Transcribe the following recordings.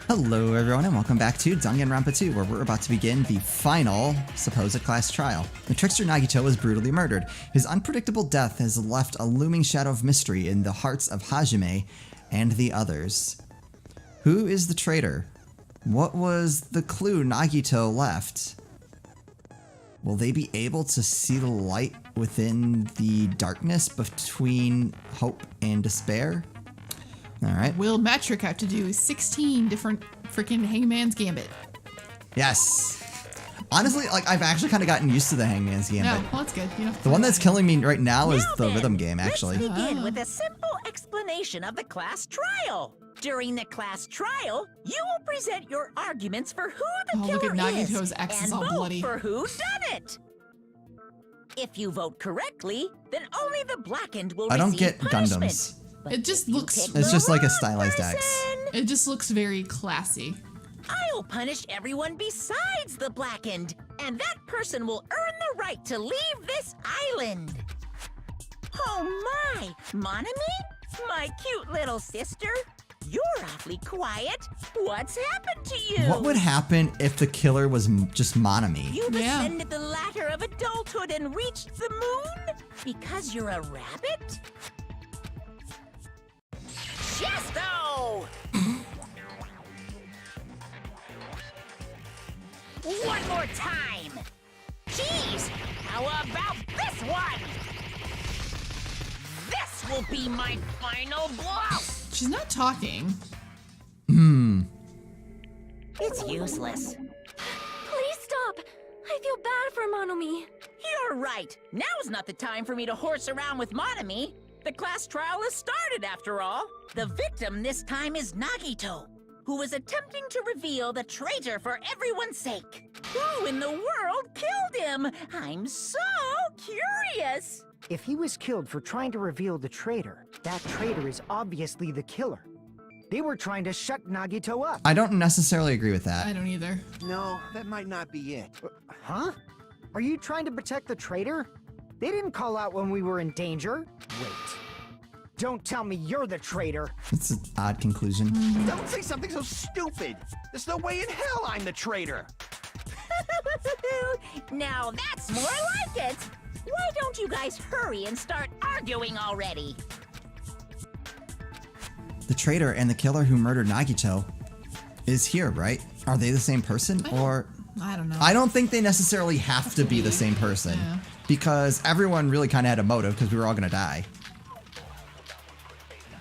Hello everyone and welcome back to Danganronpa 2, where we're about to begin the final supposed class trial. The trickster Nagito was brutally murdered. His unpredictable death has left a looming shadow of mystery in the hearts of Hajime and the others. Who is the traitor? What was the clue Nagito left? Will they be able to see the light within the darkness between hope and despair? Alright. Will Matrik have to do 16 different freaking Hangman's Gambit? Yes. Honestly, like, I've actually kind of gotten used to the Hangman's Gambit. No, well, that's good. You know, The one that's killing me right now is the then, rhythm game, actually. Let's begin with a simple explanation of the class trial. During the class trial, you will present your arguments for who the look killer at is Nagito's X is and all vote bloody. for who done it. If you vote correctly, then only the blackened will I don't receive get punishment. Gundams. But It just if you looks- pick It's the just like a wrong stylized X. person, It just looks very classy. I'll punish everyone besides the blackened, and that person will earn the right to leave this island. Oh my, Monami? My cute little sister? You're awfully quiet. What's happened to you? What would happen if the killer was just Monami? You've Yeah. ascended the ladder of adulthood and reached the moon? Because you're a rabbit? Chesto! One more time! Jeez! How about this one? This will be my final blow! She's not talking. It's useless. Please stop! I feel bad for Monomi. You're right. Now's not the time for me to horse around with Monami. The class trial has started, after all. The victim this time is Nagito, who is attempting to reveal the traitor for everyone's sake. Who in the world killed him? I'm so curious. If he was killed for trying to reveal the traitor, that traitor is obviously the killer. They were trying to shut Nagito up. I don't necessarily agree with I that. don't either. No, that might not be it. Huh? Are you trying to protect the traitor? They didn't call out when we were in danger. Wait. Don't tell me you're the traitor. It's an odd conclusion. Don't say something so stupid. There's no way in hell I'm the traitor. Now that's more like it. Why don't you guys hurry and start arguing already? The traitor and the killer who murdered Nagito is here, right? Are they the same person? Or I don't know. I don't think they necessarily have to be the same person. Yeah. Because everyone really kind of had a motive because we were all going to die.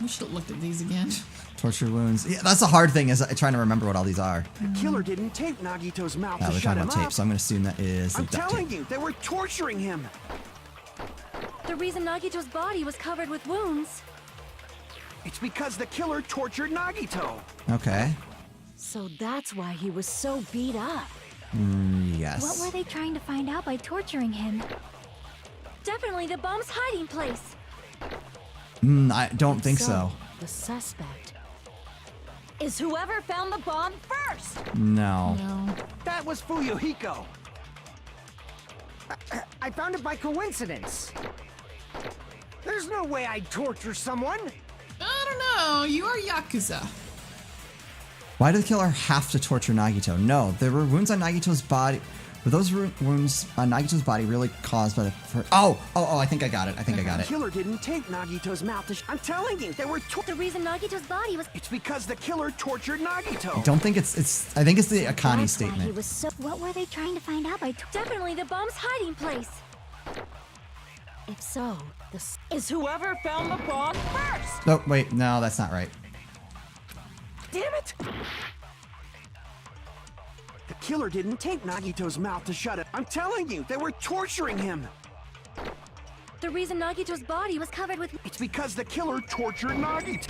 We should have looked at these again. Torture wounds. Yeah, that's the hard thing is trying to remember what all these are. The killer didn't tape Nagito's mouth We're to shut talking him about tape, up. so I'm going to assume that is the I'm duct telling tape. you, they were torturing him. The reason Nagito's body was covered with wounds. It's because the killer tortured Nagito. Okay. So that's why he was so beat up. Yes. What were they trying to find out by torturing him? Definitely the bomb's hiding place. I don't think so. The suspect is whoever found the bomb first. No. No. That was Fuyuhiko. I found it by coincidence. There's no way I'd torture someone. I don't know. You are Yakuza. Why did the killer have to torture Nagito? No, there were wounds on Nagito's body. Were those wounds on Nagito's body really caused by the... Oh, I think I got it. I think I got The it. killer didn't tape Nagito's mouth to I'm telling you, they were The reason Nagito's body was. It's because the killer tortured Nagito. I don't think it's... I think it's the Akane That's why he statement. was so. What were they trying to find out by? Definitely the bomb's hiding place. If so, this is whoever found the bomb first. Oh, wait. No, that's not right. Damn it! The killer didn't tape Nagito's mouth to shut it. I'm telling you, they were torturing him. The reason Nagito's body was covered with. It's because the killer tortured Nagito.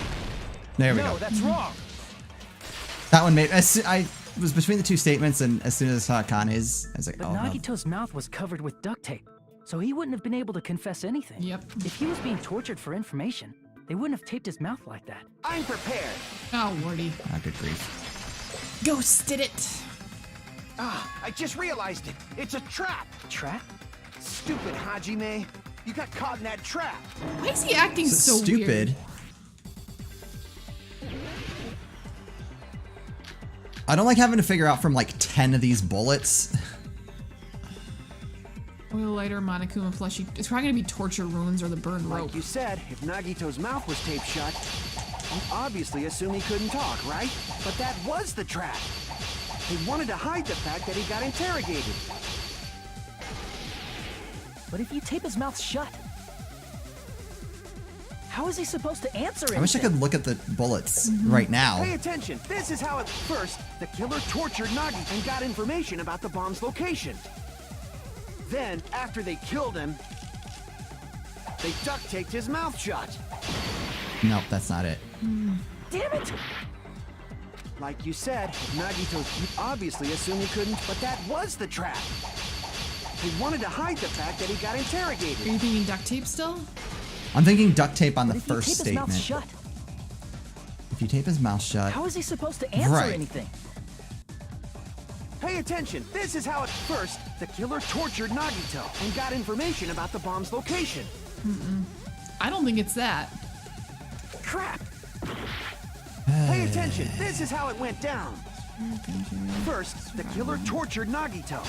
There we No, go. that's wrong. That one made... I was between the two statements, and as soon as I saw Akane's, I was like, But oh, no. Nagito's mouth was covered with duct tape, so he wouldn't have been able to confess anything. Yep. If he was being tortured for information, they wouldn't have taped his mouth like that. I'm prepared. Oh, Wardy. Ah, good grief. Ghosted it. I just realized it. It's a trap. Trap? Stupid Hajime. You got caught in that trap. Why is he acting It's so stupid. weird? I don't like having to figure out from like 10 of these bullets. Oil lighter, Monokuma plushie. It's probably gonna be torture wounds or the burned rope. Like you said, if Nagito's mouth was taped shut, you obviously assume he couldn't talk, right? But that was the trap. He wanted to hide the fact that he got interrogated. But if you tape his mouth shut, how is he supposed to answer anything? I wish I could look at the bullets right now. Pay attention. This is how at first the killer tortured Nagi and got information about the bomb's location. Then, after they killed him, they duct taped his mouth shut. Nope, that's not it. Damn it! Like you said, Nagito, you obviously assumed he couldn't, but that was the trap. He wanted to hide the fact that he got Are interrogated. you thinking duct tape still? I'm thinking duct tape on the But if you first tape his mouth statement. shut, If you tape his mouth shut. how is he supposed to answer Right. anything? Pay attention. This is how at first the killer tortured Nagito and got information about the bomb's location. I don't think it's that. Crap! Pay attention. This is how it went down. First, the killer tortured Nagito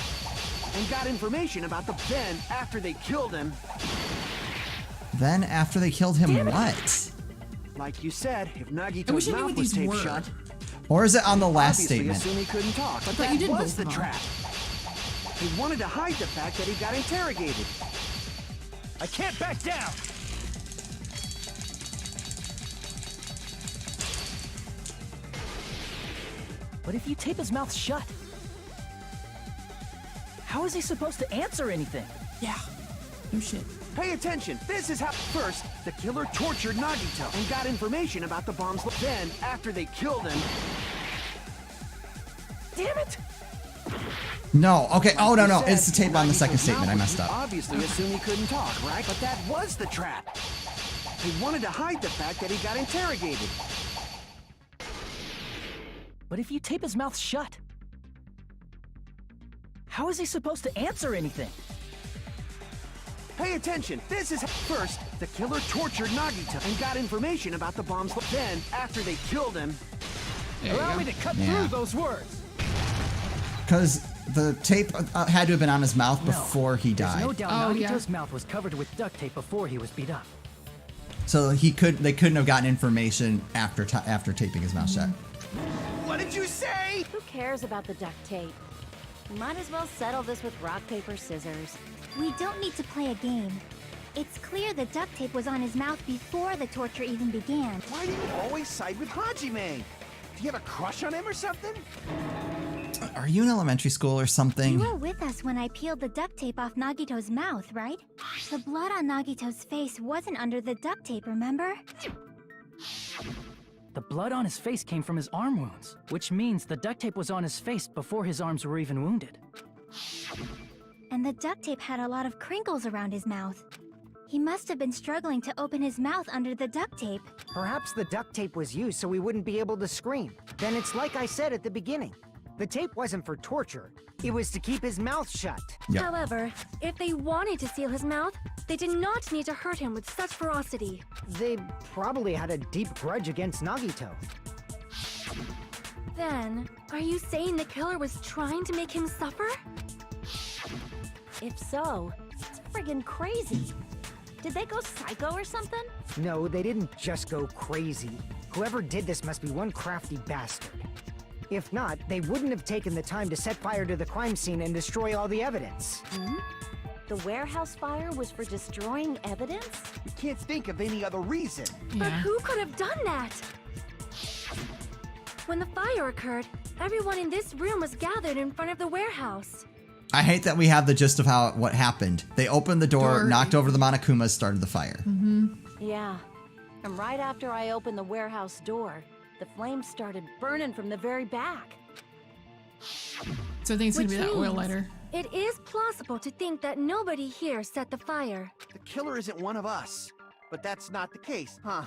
and got information about the. Then, after they killed him, Then after they killed him, what? like you said, if I wish Nagito's I knew mouth what was these taped were. shut, Or is it on the last obviously statement? assumed he couldn't talk. But thought you that did was both the of them. trap. He wanted to hide the fact that he got interrogated. I can't back down. But if you tape his mouth shut, how is he supposed to answer anything? Yeah. No shit. Pay attention. This is how first the killer tortured Nagito and got information about the bomb's. Then, after they killed him, Damn it! No. Okay. Oh, no, no. said, It's the tape on the second Nagito's statement. I mouth messed was- up. Obviously assumed he couldn't talk, right? But that was the trap. He wanted to hide the fact that he got interrogated. But if you tape his mouth shut, how is he supposed to answer anything? Pay attention. This is first the killer tortured Nagito and got information about the bomb's. Then, after they killed him, There you Allow go. me to cut Yeah. through those words. Because the tape had to have been on his mouth No, before he There's died. no doubt Oh, yeah. Nagito's mouth was covered with duct tape before he was beat up. So they couldn't have gotten information after taping his mouth shut. what did you say? Who cares about the duct tape? Might as well settle this with rock, paper, scissors. We don't need to play a game. It's clear the duct tape was on his mouth before the torture even began. Why do you always side with Hajime? Do you have a crush on him or something? Are you in elementary school or You something? were with us when I peeled the duct tape off Nagito's mouth, right? The blood on Nagito's face wasn't under the duct tape, remember? The blood on his face came from his arm wounds, which means the duct tape was on his face before his arms were even wounded. And the duct tape had a lot of crinkles around his mouth. He must have been struggling to open his mouth under the duct tape. Perhaps the duct tape was used so he wouldn't be able to scream. Then it's like I said at the beginning. The tape wasn't for torture. It was to keep his mouth shut. Yep. However, if they wanted to seal his mouth, they did not need to hurt him with such ferocity. They probably had a deep grudge against Nagito. Then, are you saying the killer was trying to make him suffer? If so, it's friggin' crazy. Did they go psycho or something? No, they didn't just go crazy. Whoever did this must be one crafty bastard. If not, they wouldn't have taken the time to set fire to the crime scene and destroy all the evidence. The warehouse fire was for destroying evidence? We can't think of any other reason. But Yeah. who could have done that? When the fire occurred, everyone in this room was gathered in front of the warehouse. I hate that we have the gist of what happened. They opened the door, knocked over the Monokumas, started the fire. Yeah. And right after I opened the warehouse door, the flames started burning from the very back. So I think it's gonna be that oil means lighter. It is plausible to think that nobody here set the fire. The killer isn't one of us. But that's not the case, huh?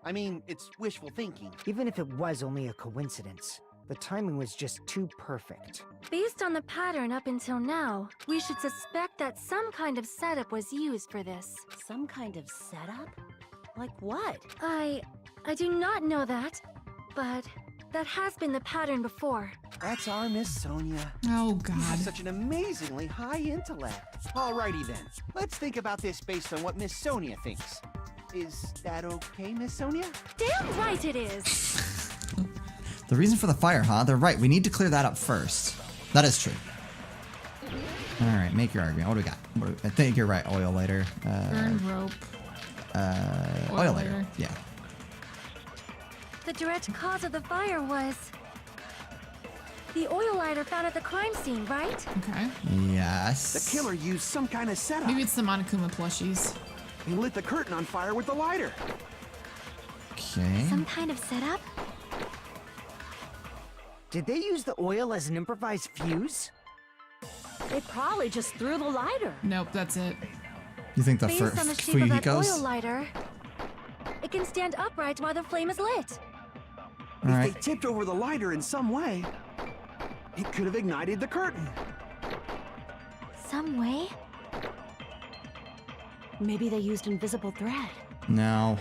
I mean, it's wishful thinking. Even if it was only a coincidence, the timing was just too perfect. Based on the pattern up until now, we should suspect that some kind of setup was used for this. Some kind of setup? Like what? I do not know that, but That has been the pattern before. That's our Miss Sonia. Oh, You have God. such an amazingly high intellect. Alrighty then. Let's think about this based on what Miss Sonia thinks. Is that okay, Miss Sonia? Damn right it is! The reason for the fire, huh? They're right. We need to clear that up first. That is true. All right, make your argument. What do we got? I think you're right. Oil lighter. Burned rope. Oil lighter. Yeah. The direct cause of the fire was... the oil lighter found at the crime scene, right? Okay. Yes. The killer used some kind of setup. Maybe it's the Monokuma plushies. He lit the curtain on fire with the lighter. Okay. Some kind of setup? Did they use the oil as an improvised fuse? They probably just threw the lighter. Nope, that's it. You think the Based first on the shape of that oil Fuyuhiko's? lighter, it can stand upright while the flame is lit. All If right. they tipped over the lighter in some way, it could have ignited the curtain. Some way? Maybe they used invisible thread. No.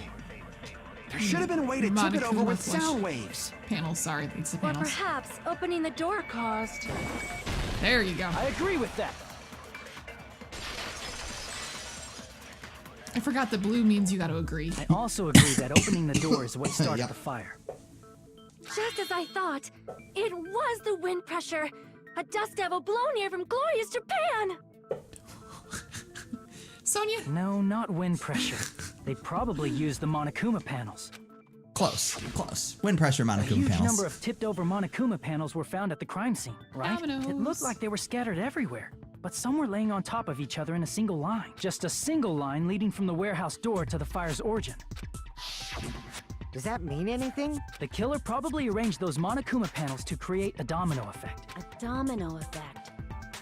There should have been a way to tip it over Monokuma with flush. sound waves. Panels, sorry, it's the Or panels. perhaps opening the door caused... There you go. I agree with that. I forgot the blue means you got to agree. I also agree that opening the door is what started Yep. the fire. Just as I thought, it was the wind pressure. A dust devil blown here from glorious Japan! Sonia? No, not wind pressure. They probably used the Monokuma panels. Close. Close. Wind pressure A Monokuma huge panels. number of tipped-over Monokuma panels were found at the crime scene, right? Dominoes. It looked like they were scattered everywhere, but some were laying on top of each other in a single line. Just a single line leading from the warehouse door to the fire's origin. Does that mean anything? The killer probably arranged those Monokuma panels to create a domino effect. A domino effect.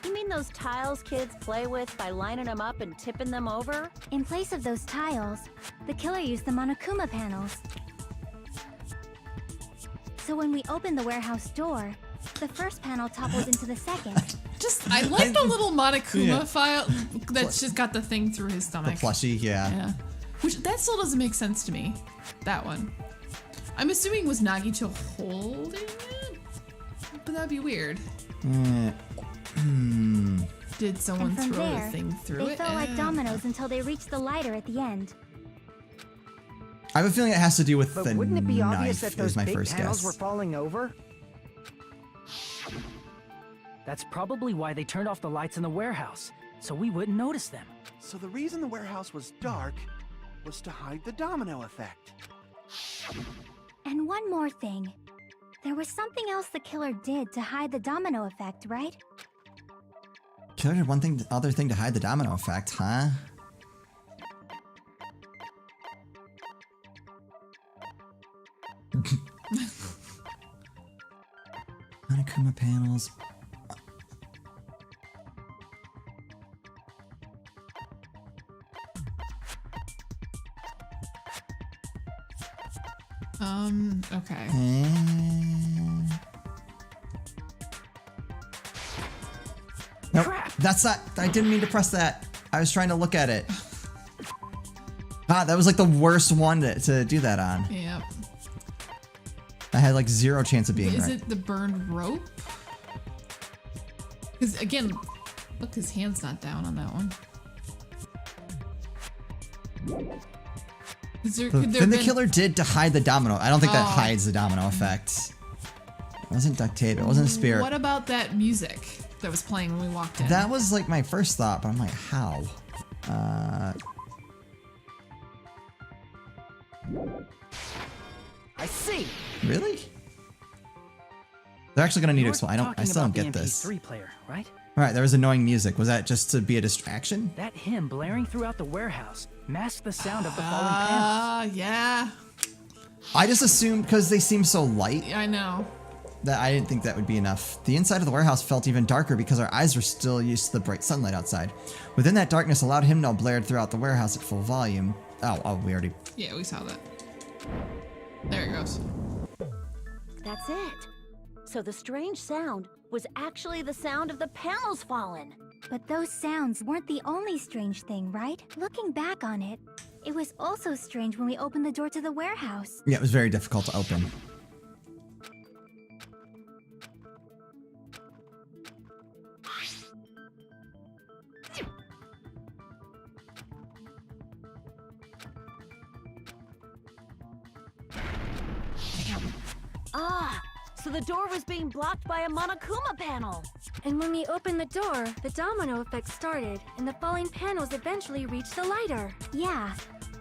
You mean those tiles kids play with by lining them up and tipping them over? In place of those tiles, the killer used the Monokuma panels. So when we opened the warehouse door, the first panel topples into the second. I like the little Monokuma Yeah. file that's just got the thing through his The stomach. plushie, yeah. Yeah. Which, that still doesn't make sense to me. That one. I'm assuming was Nagito holding it? But that'd be weird. Did someone And from throw there, the thing through they it? fell like dominoes until they reached the lighter at the end. I have a feeling it has to do with But the wouldn't it be obvious knife that those is my big first panels guess. were falling over? That's probably why they turned off the lights in the warehouse, so we wouldn't notice them. So the reason the warehouse was dark was to hide the domino effect. And one more thing. There was something else the killer did to hide the domino effect, right? Killer did one thing, other thing to hide the domino effect, huh? Monokuma panels. Okay. Nope, that's not. I didn't mean to press that. I was trying to look at it. God, that was like the worst one to do that on. Yep. I had like 0 chance of being Is right. it the burned rope? Because again, look, his hand's not down on that one. Is there, The could there thing the been- killer did to hide the domino. I don't think that Oh. hides the domino effect. It wasn't duct tape. It wasn't a spirit. What about that music that was playing when we walked in? That was like my first thought, but I'm like, how? I see. Really? They're actually gonna need to You're explain. I talking still don't about get the this. MP3 player, right? All right, there was annoying music. Was that just to be a distraction? That hymn blaring throughout the warehouse masked the sound of the falling panels. Yeah. I just assumed because they seem so light I know. that I didn't think that would be enough. The inside of the warehouse felt even darker because our eyes were still used to the bright sunlight outside. Within that darkness, a loud hymnal blared throughout the warehouse at full volume. Oh, we already. Yeah, we saw that. There it goes. That's it. So the strange sound was actually the sound of the panels falling. But those sounds weren't the only strange thing, right? Looking back on it, it was also strange when we opened the door to the warehouse. Yeah, it was very difficult to open. Ah, so the door was being blocked by a Monokuma panel. And when we opened the door, the domino effect started, and the falling panels eventually reached the lighter. Yeah,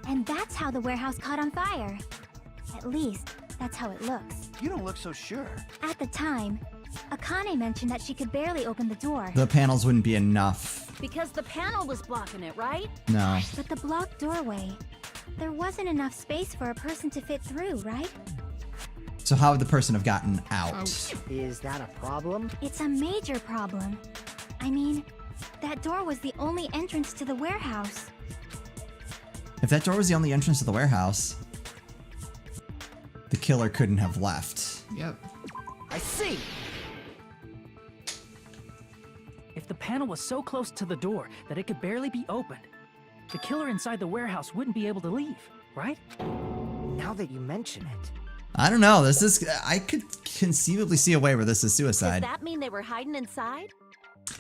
and that's how the warehouse caught on fire. At least, that's how it looks. You don't look so sure. At the time, Akane mentioned that she could barely open the door. The panels wouldn't be enough. Because the panel was blocking it, right? No. But the blocked doorway, there wasn't enough space for a person to fit through, right? So how would the person have gotten out? Is that a problem? It's a major problem. I mean, that door was the only entrance to the warehouse. If that door was the only entrance to the warehouse, the killer couldn't have left. Yep. I see. If the panel was so close to the door that it could barely be opened, the killer inside the warehouse wouldn't be able to leave, right? Now that you mention it. I don't know. I could conceivably see a way where this is Does suicide. that mean they were hiding inside?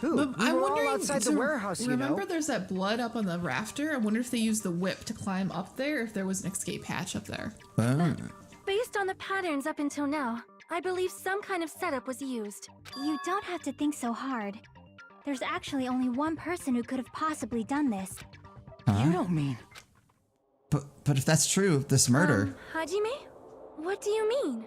Who? But We I'm were all wondering, outside the so warehouse, you know. remember there's that blood up on the rafter? I wonder if they used the whip to climb up there, if there was an escape hatch up there. Oh. Based on the patterns up until now, I believe some kind of setup was used. You don't have to think so hard. There's actually only one person who could have possibly done this. You don't mean... But if that's true, this murder, Hajime? What do you mean?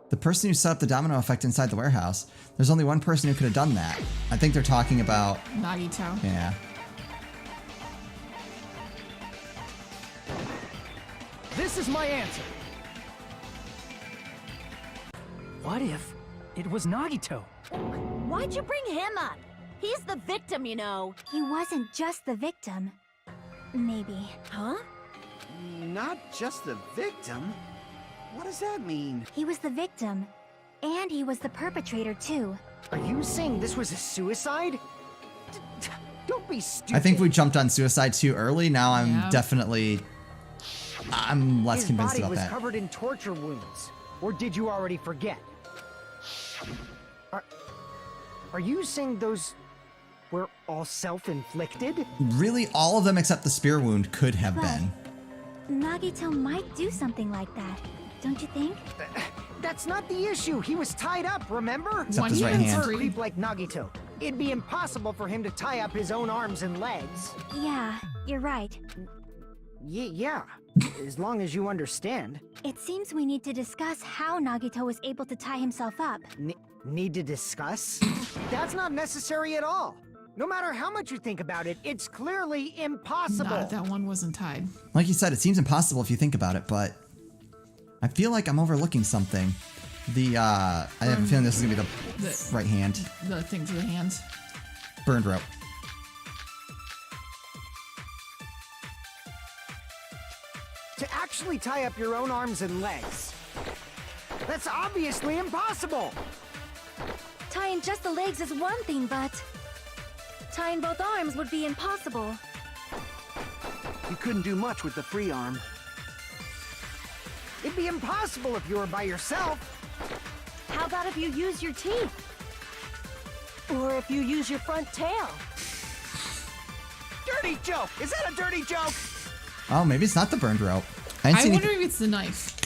the person who set up the domino effect inside the warehouse, there's only one person who could have done that. I think they're talking about, Nagito. yeah. This is my answer. What if it was Nagito? Why'd you bring him up? He's the victim, you know. He wasn't just the victim. Maybe. Huh? Not just the victim? What does that mean? He was the victim. And he was the perpetrator, too. Are you saying this was a suicide? Don't be stupid. I think we jumped on suicide too early. Now I'm Yeah. definitely, I'm less His convinced body about was that. covered in torture wounds. Or did you already forget? Are you saying those were all self-inflicted? Really, all of them except the spear wound could have been. Nagito might do something like that. Don't you think? That's not the issue. He was tied up, remember? Except One his right hand hand. For a free. creep like Nagito, it'd be impossible for him to tie up his own arms and legs. Yeah, you're right. Yeah, as long as you understand. It seems we need to discuss how Nagito was able to tie himself up. Need to discuss? That's not necessary at all. No matter how much you think about it, it's clearly impossible. Nah, that one wasn't tied. Like you said, it seems impossible if you think about it, but I feel like I'm overlooking something. I have a feeling this is gonna be the The- right hand. The thing to the hands. Burned rope. To actually tie up your own arms and legs. That's obviously impossible. Tying just the legs is one thing, but tying both arms would be impossible. You couldn't do much with the free arm. It'd be impossible if you were by yourself. How about if you use your teeth? Or if you use your front tail? Dirty joke! Is that a dirty joke? Oh, maybe it's not the burned rope. I didn't I see wonder anything. if it's the knife.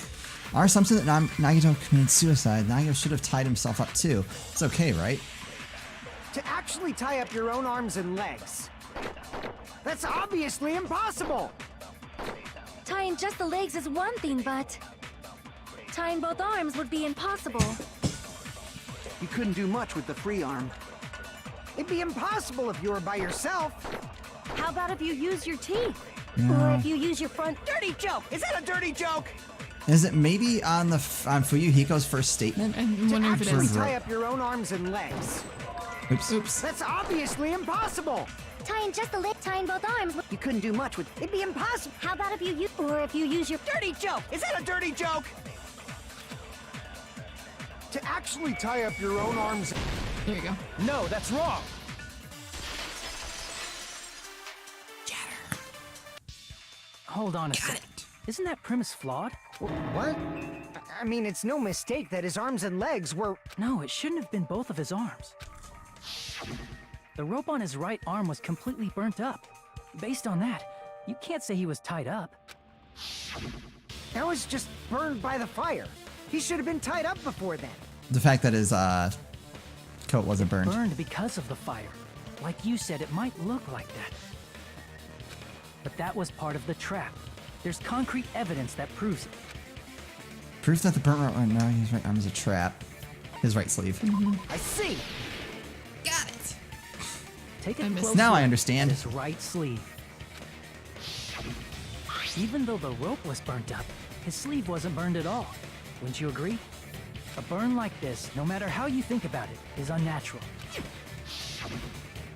Our assumption that Nagito committed suicide. Nagito should have tied himself up too. It's okay, right? To actually tie up your own arms and legs. That's obviously impossible. Tying just the legs is one thing, but tying both arms would be impossible. You couldn't do much with the free arm. It'd be impossible if you were by yourself. How about if you use your teeth? Or if you use your front. Dirty joke! Is that a dirty joke? Is it maybe on the on Fuyuhiko's first statement? I'm To wondering if it actually is. tie up your own arms and legs. Oops. Oops. That's obviously impossible. Tying just the leg, tying both arms. You couldn't do much with... It'd be impossible. How about if you use, or if you use your. Dirty joke! Is that a dirty joke? To actually tie up your own arms. There you go. No, that's wrong. Hold on a second. Isn't that premise flawed? What? I mean, it's no mistake that his arms and legs were. No, it shouldn't have been both of his arms. The rope on his right arm was completely burnt up. Based on that, you can't say he was tied up. That was just burned by the fire. He should have been tied up before then. The fact that his coat wasn't burned. Burned because of the fire. Like you said, it might look like that. But that was part of the trap. There's concrete evidence that proves it. Proof that the burnt right now his right arm is a trap. His right sleeve. I see. Got it. Take I a missed close it. Now look I at understand. his right sleeve. Even though the rope was burnt up, his sleeve wasn't burned at all. Wouldn't you agree? A burn like this, no matter how you think about it, is unnatural.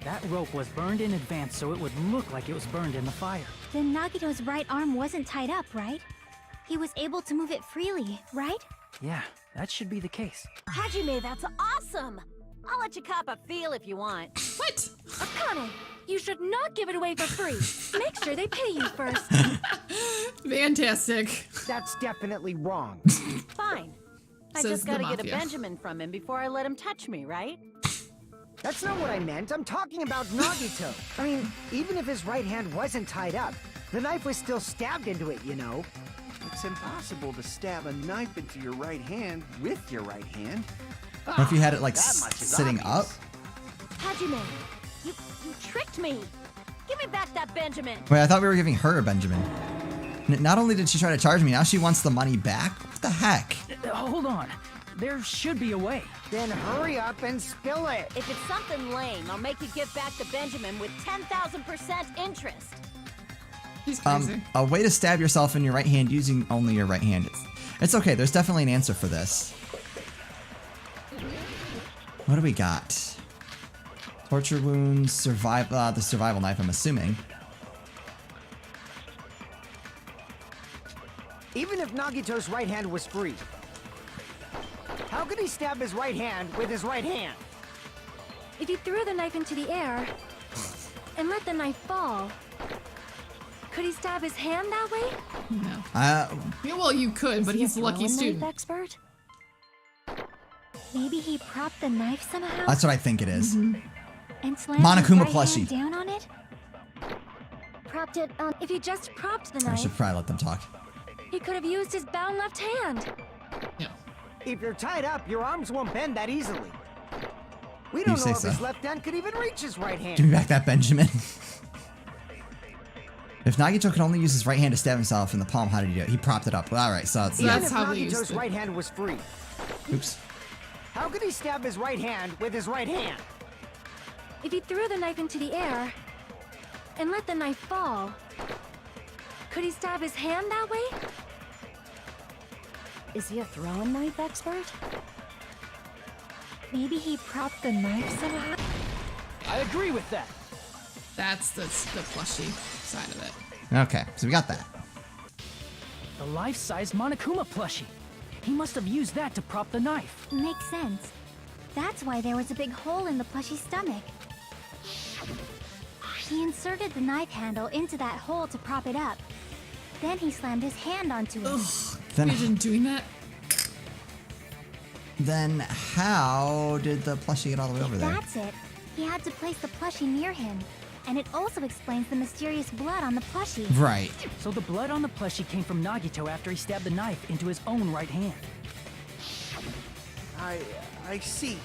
That rope was burned in advance so it would look like it was burned in the fire. Then Nagito's right arm wasn't tied up, right? He was able to move it freely, right? Yeah, that should be the case. Hajime, that's awesome! I'll let you cop a feel if you want. What? Akane, you should not give it away for free. Make sure they pay you first. Fantastic. That's definitely wrong. Fine. I Says just the gotta get a mafia. Benjamin from him before I let him touch me, right? That's not what I meant. I'm talking about Nagito. I mean, even if his right hand wasn't tied up, the knife was still stabbed into it, you know? It's impossible to stab a knife into your right hand with your right hand. Or if you had it like That much is sitting up. obvious. Hajime, you tricked me. Give me back that Benjamin. Wait, I thought we were giving her a Benjamin. Not only did she try to charge me, now she wants the money back? What the heck? Hold on. There should be a way. Then hurry up and spill it. If it's something lame, I'll make you give back the Benjamin with 10,000% interest. He's crazy. A way to stab yourself in your right hand using only your right hand. It's okay, there's definitely an answer for this. What do we got? Torture wounds, the survival knife, I'm assuming. Even if Nagito's right hand was free, how could he stab his right hand with his right hand? If you threw the knife into the air and let the knife fall, could he stab his hand that way? No. Uh, Yeah, well, you could, but Is he he's a lucky throwing student. knife expert? Maybe he propped the knife somehow that's what I think it is. and slammed Monokuma his right plushie. hand down on it. Propped it. If he just propped the I knife, should probably let them talk. he could have used his bound left hand. Yeah. If you're tied up, your arms won't bend that easily. We You don't know say if so. his left hand could even reach his right hand. Give me back that Benjamin. If Nagito could only use his right hand to stab himself in the palm, how did he do it? He propped it up. Alright, so it's... Even That's if how they used Nagito's it. right hand was free, Oops. how could he stab his right hand with his right hand? If he threw the knife into the air and let the knife fall, could he stab his hand that way? Is he a throwing knife expert? Maybe he propped the knife somehow. I agree with that. That's the plushie side of it. Okay, so we got that. The life-size Monokuma plushie. He must have used that to prop the knife. Makes sense. That's why there was a big hole in the plushie's stomach. He inserted the knife handle into that hole to prop it up. Then he slammed his hand onto it. Then, Imagine doing that. then how did the plushie get all the way over there? That's it. He had to place the plushie near him. And it also explains the mysterious blood on the plushie. Right. So the blood on the plushie came from Nagito after he stabbed the knife into his own right hand. I see.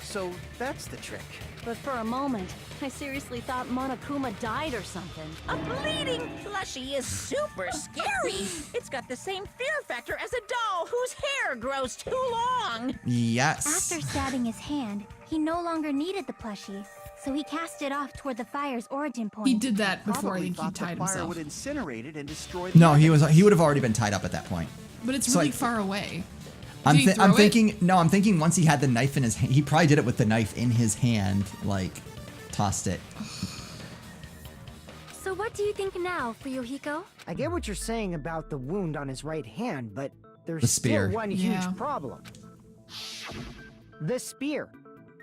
So that's the trick. But for a moment, I seriously thought Monokuma died or something. A bleeding plushie is super scary. It's got the same fear factor as a doll whose hair grows too long. Yes. After stabbing his hand, he no longer needed the plushie, so he cast it off toward the fire's origin point. He did that before I Probably think he thought the tied fire himself. would incinerate it and destroy the No, he evidence. would have already been tied up at that point. But it's So really I- far away. I'm, Did he I'm throw it? thinking once he had the knife in his hand, he probably did it with the knife in his hand, like tossed it. So what do you think now, Fuyuhiko? I get what you're saying about the wound on his right hand, but there's The spear. still one Yeah. huge problem. The spear.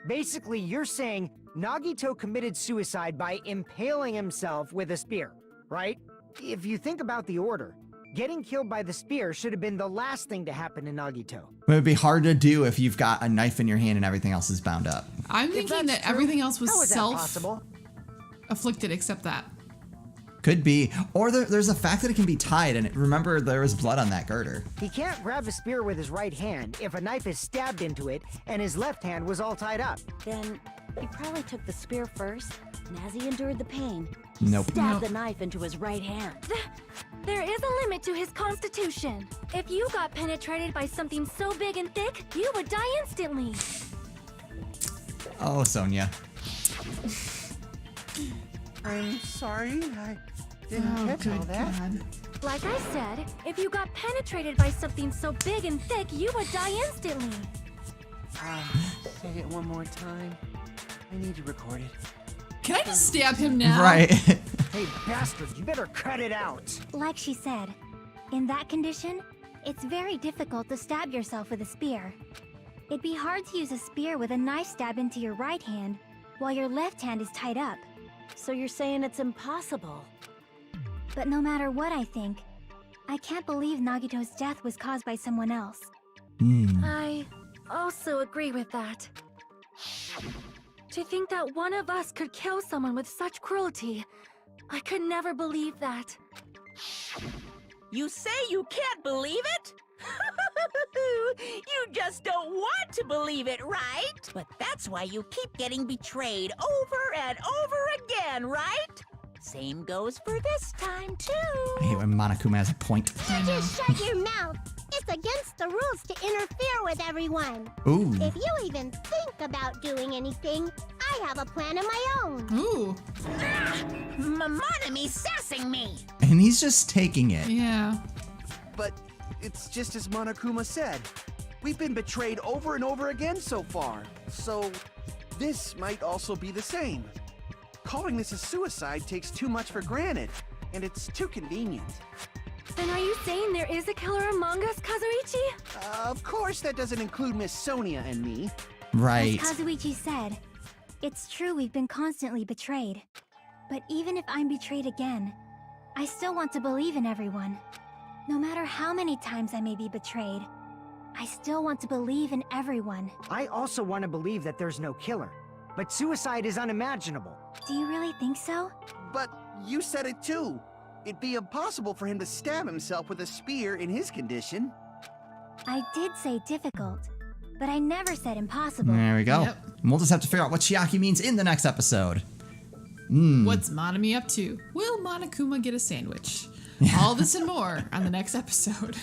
Basically, you're saying Nagito committed suicide by impaling himself with a spear, right? If you think about the order, Getting killed by the spear should have been the last thing to happen to Nagito. It would be hard to do if you've got a knife in your hand and everything else is bound up. I'm If thinking that's that true, everything else was how is that possible? self-afflicted except that. Could be. Or there's a fact that it can be tied, and remember there was blood on that girder. He can't grab a spear with his right hand if a knife is stabbed into it and his left hand was all tied up. Then he probably took the spear first, and as he endured the pain, he Nope. stabbed the knife into his right hand. There is a limit to his constitution. If you got penetrated by something so big and thick, you would die instantly. Oh, Sonia. I'm sorry, I didn't catch all that. God. Like I said, if you got penetrated by something so big and thick, you would die instantly. Say it one more time. I need to record it. Can I just stab him now? Right. Hey, bastard, you better cut it out. Like she said, in that condition, it's very difficult to stab yourself with a spear. It'd be hard to use a spear with a knife stab into your right hand while your left hand is tied up. So you're saying it's impossible? But no matter what I think, I can't believe Nagito's death was caused by someone else. I also agree with that. To think that one of us could kill someone with such cruelty, I could never believe that. You say you can't believe it? You just don't want to believe it, right? But that's why you keep getting betrayed over and over again, right? Same goes for this time, too. I hate when Monokuma has a point. Just shut your mouth. It's against the rules to interfere with everyone. Ooh. If you even think about doing anything, I have a plan of my own. Ooh. Monomi sassing me. And he's just taking it. Yeah. But it's just as Monokuma said. We've been betrayed over and over again so far. So this might also be the same. Calling this a suicide takes too much for granted, and it's too convenient. Then are you saying there is a killer among us, Kazuichi? Of course that doesn't include Miss Sonia and me. Right. As Kazuichi said, it's true we've been constantly betrayed. But even if I'm betrayed again, I still want to believe in everyone. No matter how many times I may be betrayed, I still want to believe in everyone. I also want to believe that there's no killer. But suicide is unimaginable. Do you really think so? But you said it too. It'd be impossible for him to stab himself with a spear in his condition. I did say difficult, but I never said impossible. There we go. Yep. And we'll just have to figure out what Chiaki means in the next episode. What's Monomi up to? Will Monokuma get a sandwich? All this and more on the next episode.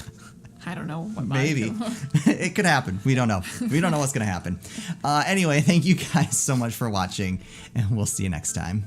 I don't know what Maybe. Monokuma... It could happen. We don't know. We don't know what's going to happen. Anyway, thank you guys so much for watching, and we'll see you next time.